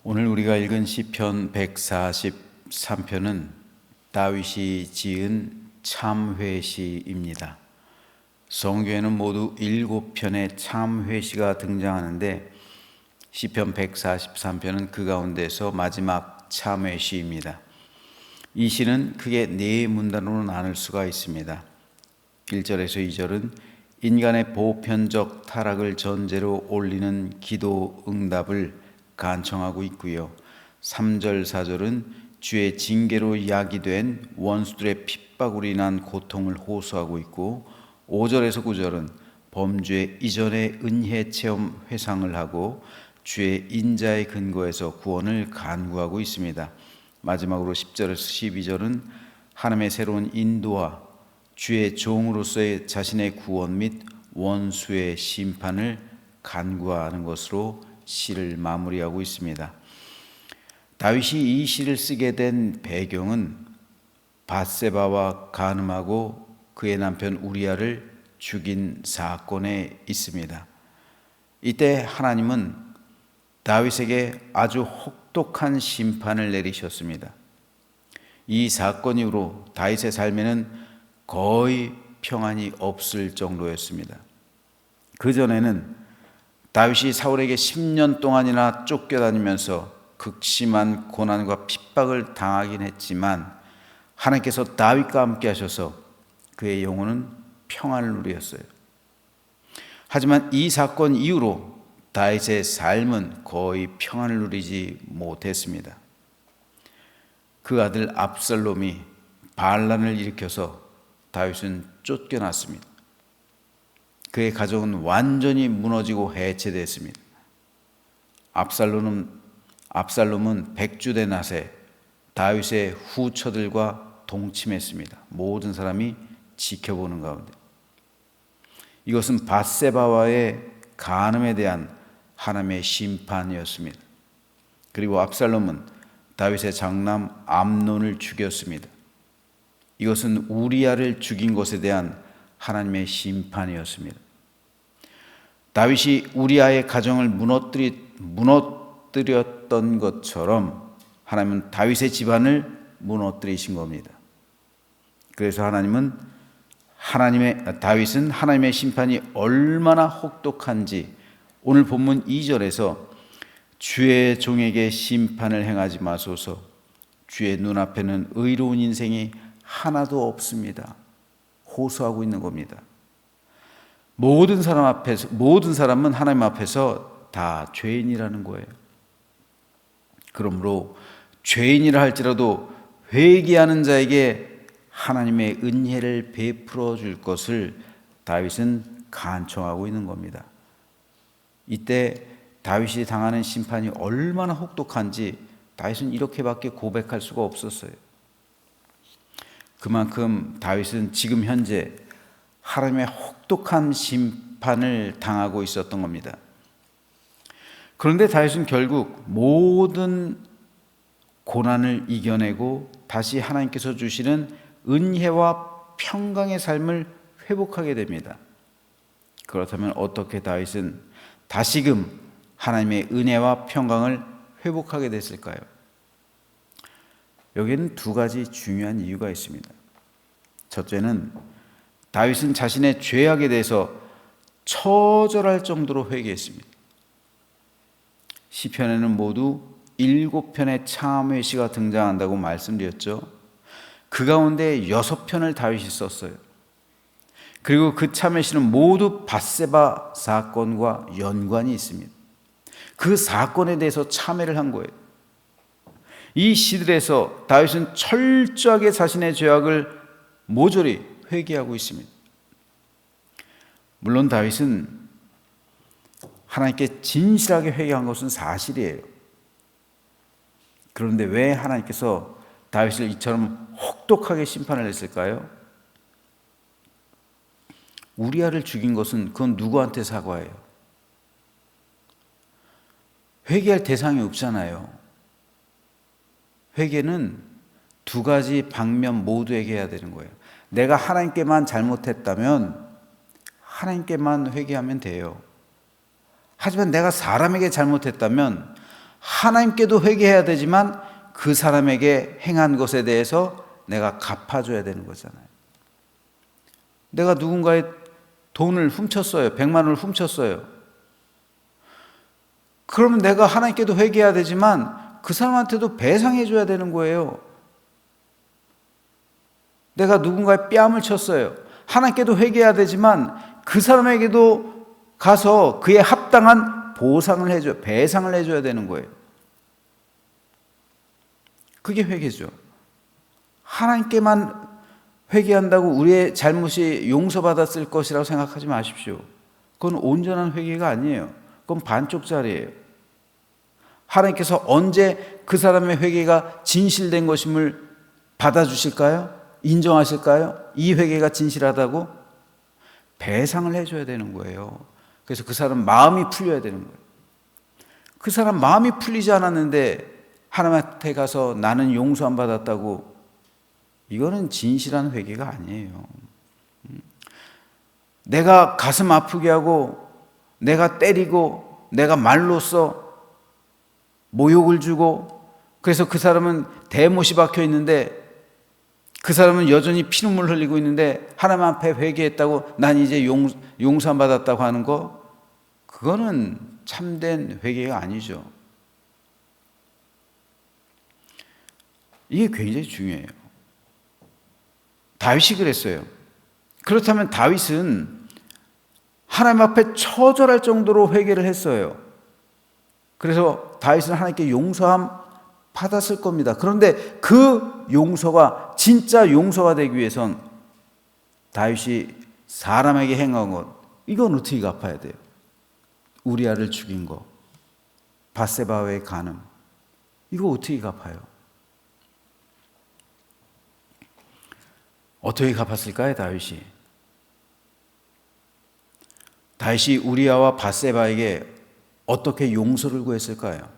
오늘 우리가 읽은 시편 143편은 다윗이 지은 참회시입니다. 성경에는 모두 7편의 참회시가 등장하는데 시편 143편은 그 가운데서 마지막 참회시입니다. 이 시는 크게 네 문단으로 나눌 수가 있습니다. 1절에서 2절은 인간의 보편적 타락을 전제로 올리는 기도 응답을 간청하고 있고요. 3절, 4절은 주의 징계로 야기된 원수들의 핍박으로 인한 고통을 호소하고 있고 5절에서 9절은 범죄 이전의 은혜 체험 회상을 하고 주의 인자의 근거에서 구원을 간구하고 있습니다. 마지막으로 10절에서 12절은 하나님의 새로운 인도와 주의 종으로서의 자신의 구원 및 원수의 심판을 간구하는 것으로 시를 마무리하고 있습니다. 다윗이 이 시를 쓰게 된 배경은 밧세바와 간음하고 그의 남편 우리아를 죽인 사건에 있습니다. 이때 하나님은 다윗에게 아주 혹독한 심판을 내리셨습니다. 이 사건 이후로 다윗의 삶에는 거의 평안이 없을 정도였습니다. 그전에는 다윗이 사울에게 10년 동안이나 쫓겨다니면서 극심한 고난과 핍박을 당하긴 했지만 하나님께서 다윗과 함께 하셔서 그의 영혼은 평안을 누렸어요. 하지만 이 사건 이후로 다윗의 삶은 거의 평안을 누리지 못했습니다. 그 아들 압살롬이 반란을 일으켜서 다윗은 쫓겨났습니다. 그의 가족은 완전히 무너지고 해체됐습니다. 압살롬은 백주대 낫에 다윗의 후처들과 동침했습니다. 모든 사람이 지켜보는 가운데. 이것은 밧세바와의 간음에 대한 하나님의 심판이었습니다. 그리고 압살롬은 다윗의 장남 암논을 죽였습니다. 이것은 우리아를 죽인 것에 대한 하나님의 심판이었습니다. 다윗이 우리아의 가정을 무너뜨렸던 것처럼 하나님은 다윗의 집안을 무너뜨리신 겁니다. 그래서 다윗은 하나님의 심판이 얼마나 혹독한지 오늘 본문 2절에서 주의 종에게 심판을 행하지 마소서, 주의 눈앞에는 의로운 인생이 하나도 없습니다. 호소하고 있는 겁니다. 모든 사람은 하나님 앞에서 다 죄인이라는 거예요. 그러므로 죄인이라 할지라도 회개하는 자에게 하나님의 은혜를 베풀어 줄 것을 다윗은 간청하고 있는 겁니다. 이때 다윗이 당하는 심판이 얼마나 혹독한지 다윗은 이렇게밖에 고백할 수가 없었어요. 그만큼 다윗은 지금 현재 하나님의 혹독한 심판을 당하고 있었던 겁니다. 그런데 다윗은 결국 모든 고난을 이겨내고 다시 하나님께서 주시는 은혜와 평강의 삶을 회복하게 됩니다. 그렇다면 어떻게 다윗은 다시금 하나님의 은혜와 평강을 회복하게 됐을까요? 여기에는 두 가지 중요한 이유가 있습니다. 첫째는 다윗은 자신의 죄악에 대해서 처절할 정도로 회개했습니다. 시편에는 모두 7편의 참회시가 등장한다고 말씀드렸죠. 그 가운데 6편을 다윗이 썼어요. 그리고 그 참회시는 모두 밧세바 사건과 연관이 있습니다. 그 사건에 대해서 참회를 한 거예요. 이 시들에서 다윗은 철저하게 자신의 죄악을 모조리 회개하고 있습니다. 물론 다윗은 하나님께 진실하게 회개한 것은 사실이에요. 그런데 왜 하나님께서 다윗을 이처럼 혹독하게 심판을 했을까요? 우리아를 죽인 것은 그건 누구한테 사과해요? 회개할 대상이 없잖아요. 회개는 두 가지 방면 모두에게 해야 되는 거예요. 내가 하나님께만 잘못했다면 하나님께만 회개하면 돼요. 하지만 내가 사람에게 잘못했다면 하나님께도 회개해야 되지만 그 사람에게 행한 것에 대해서 내가 갚아줘야 되는 거잖아요. 내가 누군가의 돈을 훔쳤어요. 100만 원을 훔쳤어요. 그러면 내가 하나님께도 회개해야 되지만 그 사람한테도 배상해 줘야 되는 거예요. 내가 누군가의 뺨을 쳤어요. 하나님께도 회개해야 되지만 그 사람에게도 가서 그에 합당한 보상을 해줘야, 배상을 해줘야 되는 거예요. 그게 회개죠. 하나님께만 회개한다고 우리의 잘못이 용서받았을 것이라고 생각하지 마십시오. 그건 온전한 회개가 아니에요. 그건 반쪽짜리예요. 하나님께서 언제 그 사람의 회개가 진실된 것임을 받아주실까요? 인정하실까요? 이 회개가 진실하다고? 배상을 해줘야 되는 거예요. 그래서 그 사람 마음이 풀려야 되는 거예요. 그 사람 마음이 풀리지 않았는데 하나님한테 가서 나는 용서 안 받았다고, 이거는 진실한 회개가 아니에요. 내가 가슴 아프게 하고 내가 때리고 내가 말로써 모욕을 주고 그래서 그 사람은 대못이 박혀 있는데 그 사람은 여전히 피눈물 흘리고 있는데 하나님 앞에 회개했다고 난 이제 용서 안 받았다고 하는 거, 그거는 참된 회개가 아니죠. 이게 굉장히 중요해요. 다윗이 그랬어요. 그렇다면 다윗은 하나님 앞에 처절할 정도로 회개를 했어요. 그래서 다윗은 하나님께 용서함 받았을 겁니다. 그런데 그 용서가 진짜 용서가 되기 위해선 다윗이 사람에게 행한 것, 이건 어떻게 갚아야 돼요? 우리아를 죽인 거, 밧세바와의 간음, 이거 어떻게 갚아요? 어떻게 갚았을까요, 다윗이? 다윗이 우리아와 밧세바에게 어떻게 용서를 구했을까요?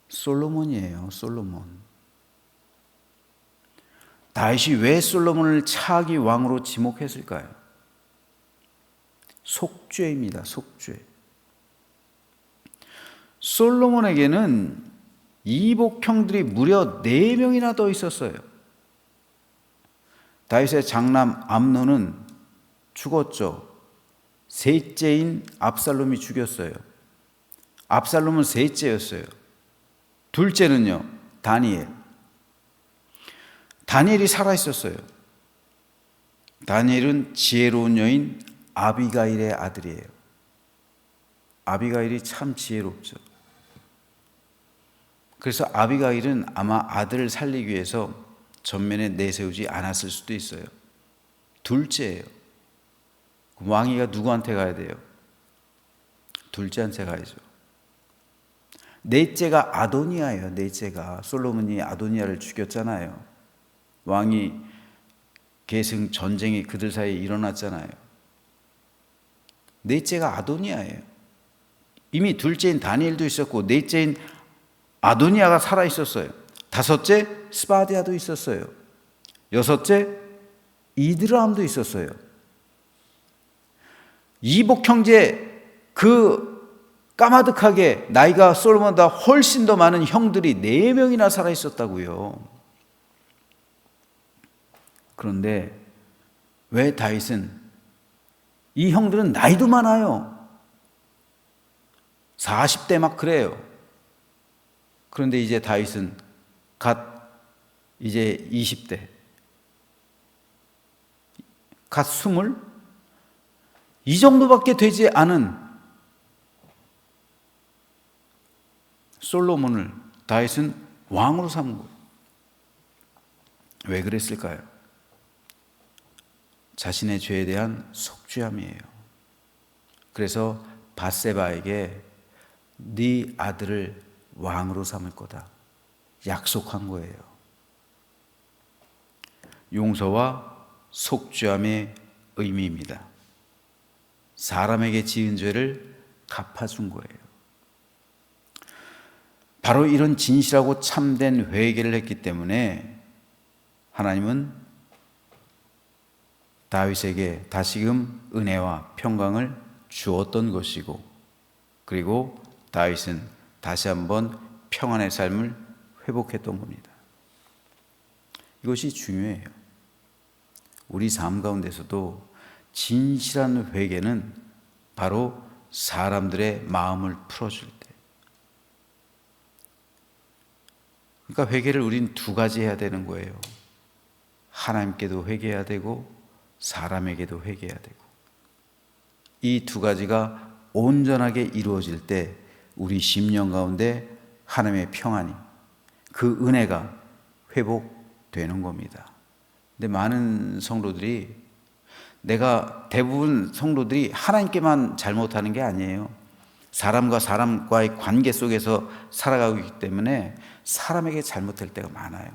솔로몬이에요, 솔로몬. 다윗이 왜 솔로몬을 차기 왕으로 지목했을까요? 속죄입니다, 속죄. 솔로몬에게는 이복형들이 무려 4명이나 더 있었어요. 다윗의 장남 암논은 죽었죠. 셋째인 압살롬이 죽였어요. 압살롬은 셋째였어요. 둘째는요, 다니엘. 다니엘이 살아있었어요. 다니엘은 지혜로운 여인 아비가일의 아들이에요. 아비가일이 참 지혜롭죠. 그래서 아비가일은 아마 아들을 살리기 위해서 전면에 내세우지 않았을 수도 있어요. 둘째예요. 왕위가 누구한테 가야 돼요? 둘째한테 가야죠. 넷째가 아도니아예요. 넷째가 솔로몬이 아도니아를 죽였잖아요. 왕이 계승 전쟁이 그들 사이에 일어났잖아요. 넷째가 아도니아예요. 이미 둘째인 다니엘도 있었고 넷째인 아도니아가 살아 있었어요. 다섯째 스바디아도 있었어요. 여섯째 이드람도 있었어요. 이복 형제, 그 까마득하게 나이가 솔로몬보다 훨씬 더 많은 형들이 4명이나 살아 있었다고요. 그런데 왜 다윗은, 이 형들은 나이도 많아요. 40대 막 그래요. 그런데 이제 다윗은 이제 20대, 갓 20, 이 정도밖에 되지 않은 솔로몬을 다윗은 왕으로 삼은 거예요. 왜 그랬을까요? 자신의 죄에 대한 속죄함이에요. 그래서 밧세바에게 네 아들을 왕으로 삼을 거다 약속한 거예요. 용서와 속죄함의 의미입니다. 사람에게 지은 죄를 갚아준 거예요. 바로 이런 진실하고 참된 회개를 했기 때문에 하나님은 다윗에게 다시금 은혜와 평강을 주었던 것이고, 그리고 다윗은 다시 한번 평안의 삶을 회복했던 겁니다. 이것이 중요해요. 우리 삶 가운데서도 진실한 회개는 바로 사람들의 마음을 풀어줄 때. 그러니까 회개를 우린 두 가지 해야 되는 거예요. 하나님께도 회개해야 되고 사람에게도 회개해야 되고. 이 두 가지가 온전하게 이루어질 때 우리 심령 가운데 하나님의 평안이, 그 은혜가 회복되는 겁니다. 근데 많은 성도들이, 대부분 성도들이 하나님께만 잘못하는 게 아니에요. 사람과 사람과의 관계 속에서 살아가고 있기 때문에 사람에게 잘못할 때가 많아요.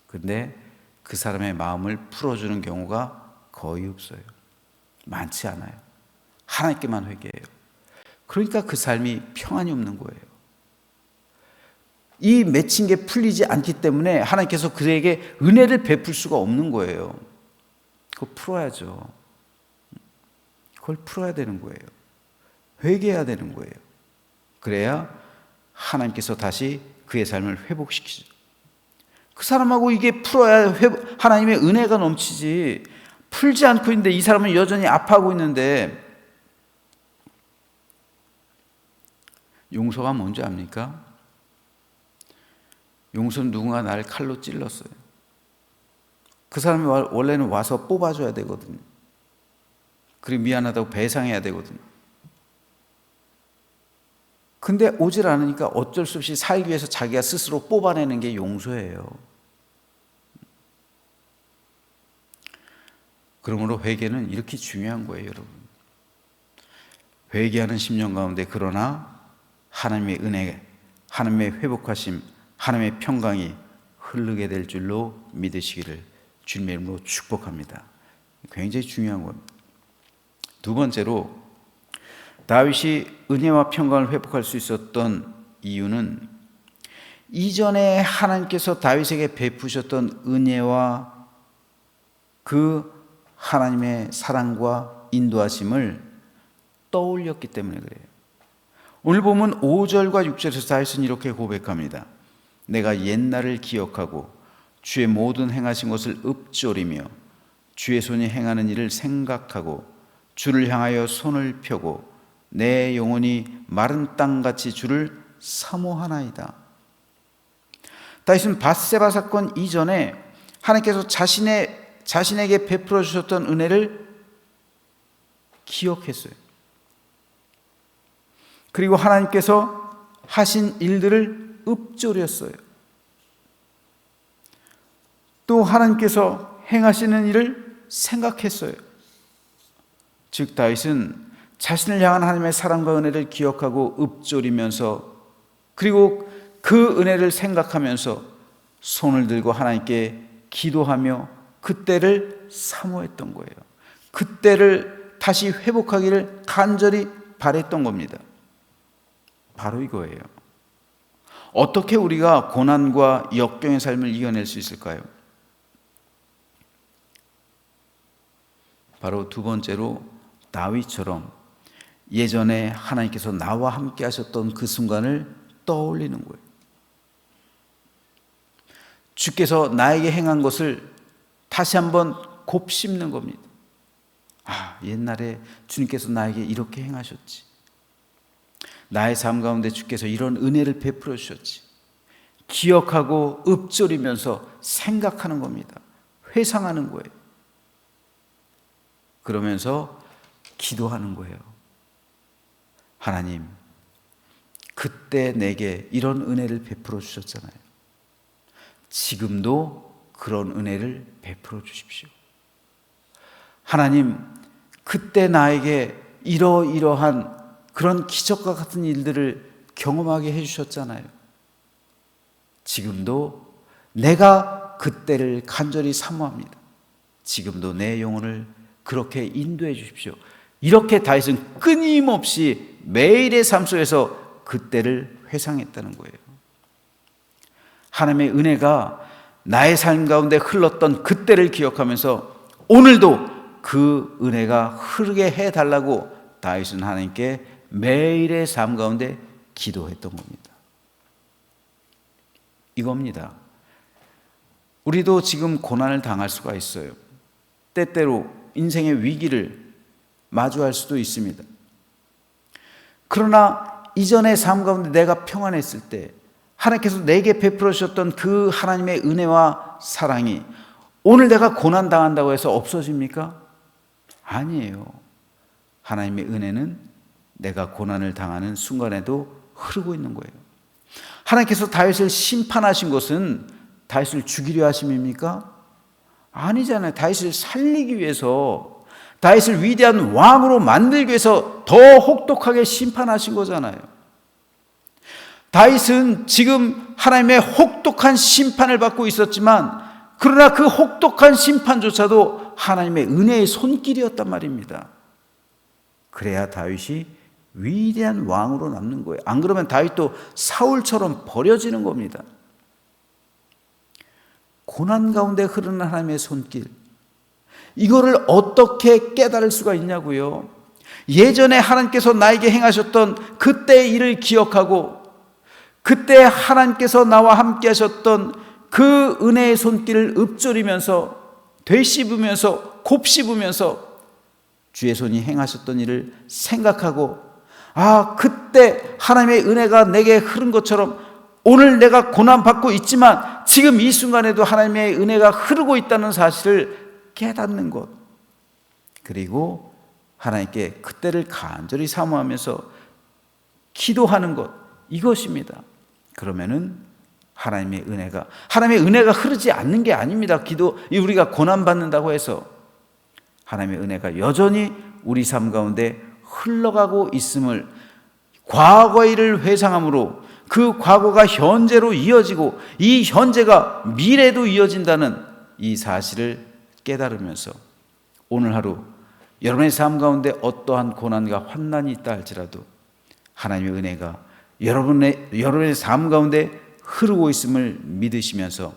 근데 그 사람의 마음을 풀어주는 경우가 거의 없어요. 많지 않아요. 하나님께만 회개해요. 그러니까 그 삶이 평안이 없는 거예요. 이 맺힌 게 풀리지 않기 때문에 하나님께서 그에게 은혜를 베풀 수가 없는 거예요. 그거 풀어야죠. 그걸 풀어야 되는 거예요. 회개해야 되는 거예요. 그래야 하나님께서 다시 그의 삶을 회복시키죠. 그 사람하고 이게 풀어야 하나님의 은혜가 넘치지, 풀지 않고 있는데 이 사람은 여전히 아파하고 있는데. 용서가 뭔지 압니까? 용서는 누군가 나를 칼로 찔렀어요. 그 사람이 원래는 와서 뽑아줘야 되거든요. 그리고 미안하다고 배상해야 되거든요. 근데 오질 않으니까 어쩔 수 없이 살기 위해서 자기가 스스로 뽑아내는 게 용서예요. 그러므로 회개는 이렇게 중요한 거예요, 여러분. 회개하는 심령 가운데 그러나 하나님의 은혜, 하나님의 회복하심, 하나님의 평강이 흐르게 될 줄로 믿으시기를 주님의 이름으로 축복합니다. 굉장히 중요한 겁니다. 두 번째로, 다윗이 은혜와 평강을 회복할 수 있었던 이유는 이전에 하나님께서 다윗에게 베푸셨던 은혜와 그 하나님의 사랑과 인도하심을 떠올렸기 때문에 그래요. 오늘 보면 5절과 6절에서 다윗은 이렇게 고백합니다. 내가 옛날을 기억하고 주의 모든 행하신 것을 읊조리며 주의 손이 행하는 일을 생각하고 주를 향하여 손을 펴고 내 영혼이 마른 땅같이 주를 사모하나이다. 다윗은 밧세바 사건 이전에 하나님께서 자신에게 베풀어 주셨던 은혜를 기억했어요. 그리고 하나님께서 하신 일들을 읊조렸어요. 또 하나님께서 행하시는 일을 생각했어요. 즉 다윗은 자신을 향한 하나님의 사랑과 은혜를 기억하고 읊조리면서, 그리고 그 은혜를 생각하면서 손을 들고 하나님께 기도하며 그때를 사모했던 거예요. 그때를 다시 회복하기를 간절히 바랬던 겁니다. 바로 이거예요. 어떻게 우리가 고난과 역경의 삶을 이겨낼 수 있을까요? 바로 두 번째로 다윗처럼 예전에 하나님께서 나와 함께 하셨던 그 순간을 떠올리는 거예요. 주께서 나에게 행한 것을 다시 한번 곱씹는 겁니다. 아, 옛날에 주님께서 나에게 이렇게 행하셨지. 나의 삶 가운데 주께서 이런 은혜를 베풀어 주셨지. 기억하고 읊조리면서 생각하는 겁니다. 회상하는 거예요. 그러면서 기도하는 거예요. 하나님, 그때 내게 이런 은혜를 베풀어 주셨잖아요. 지금도 그런 은혜를 베풀어 주십시오. 하나님, 그때 나에게 이러이러한 그런 기적과 같은 일들을 경험하게 해주셨잖아요. 지금도 내가 그때를 간절히 사모합니다. 지금도 내 영혼을 그렇게 인도해 주십시오. 이렇게 다윗은 끊임없이 매일의 삶 속에서 그때를 회상했다는 거예요. 하나님의 은혜가 나의 삶 가운데 흘렀던 그때를 기억하면서 오늘도 그 은혜가 흐르게 해달라고 다윗은 하나님께 매일의 삶 가운데 기도했던 겁니다. 이겁니다. 우리도 지금 고난을 당할 수가 있어요. 때때로 인생의 위기를 마주할 수도 있습니다. 그러나 이전의 삶 가운데 내가 평안했을 때 하나님께서 내게 베풀어 주셨던 그 하나님의 은혜와 사랑이 오늘 내가 고난 당한다고 해서 없어집니까? 아니에요. 하나님의 은혜는 내가 고난을 당하는 순간에도 흐르고 있는 거예요. 하나님께서 다윗을 심판하신 것은 다윗을 죽이려 하심입니까? 아니잖아요. 다윗을 살리기 위해서, 다윗을 위대한 왕으로 만들기 위해서 더 혹독하게 심판하신 거잖아요. 다윗은 지금 하나님의 혹독한 심판을 받고 있었지만, 그러나 그 혹독한 심판조차도 하나님의 은혜의 손길이었단 말입니다. 그래야 다윗이 위대한 왕으로 남는 거예요. 안 그러면 다윗도 사울처럼 버려지는 겁니다. 고난 가운데 흐르는 하나님의 손길, 이거를 어떻게 깨달을 수가 있냐고요. 예전에 하나님께서 나에게 행하셨던 그때의 일을 기억하고 그때 하나님께서 나와 함께 하셨던 그 은혜의 손길을 읊조리면서 되씹으면서 곱씹으면서 주의 손이 행하셨던 일을 생각하고, 아, 그때 하나님의 은혜가 내게 흐른 것처럼 오늘 내가 고난받고 있지만 지금 이 순간에도 하나님의 은혜가 흐르고 있다는 사실을 깨닫는 것, 그리고 하나님께 그때를 간절히 사모하면서 기도하는 것, 이것입니다. 그러면은 하나님의 은혜가 흐르지 않는 게 아닙니다. 우리가 고난받는다고 해서 하나님의 은혜가 여전히 우리 삶 가운데 흘러가고 있음을, 과거의 일을 회상함으로 그 과거가 현재로 이어지고 이 현재가 미래도 이어진다는 이 사실을 깨달으면서 오늘 하루 여러분의 삶 가운데 어떠한 고난과 환난이 있다 할지라도 하나님의 은혜가 여러분의 삶 가운데 흐르고 있음을 믿으시면서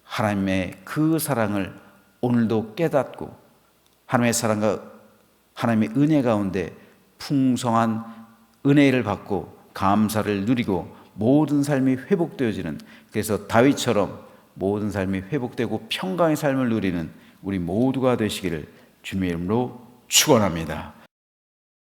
하나님의 그 사랑을 오늘도 깨닫고 하나님의 사랑과 하나님의 은혜 가운데 풍성한 은혜를 받고 감사를 누리고 모든 삶이 회복되어지는, 그래서 다윗처럼 모든 삶이 회복되고 평강의 삶을 누리는 우리 모두가 되시기를 주님의 이름으로 축원합니다.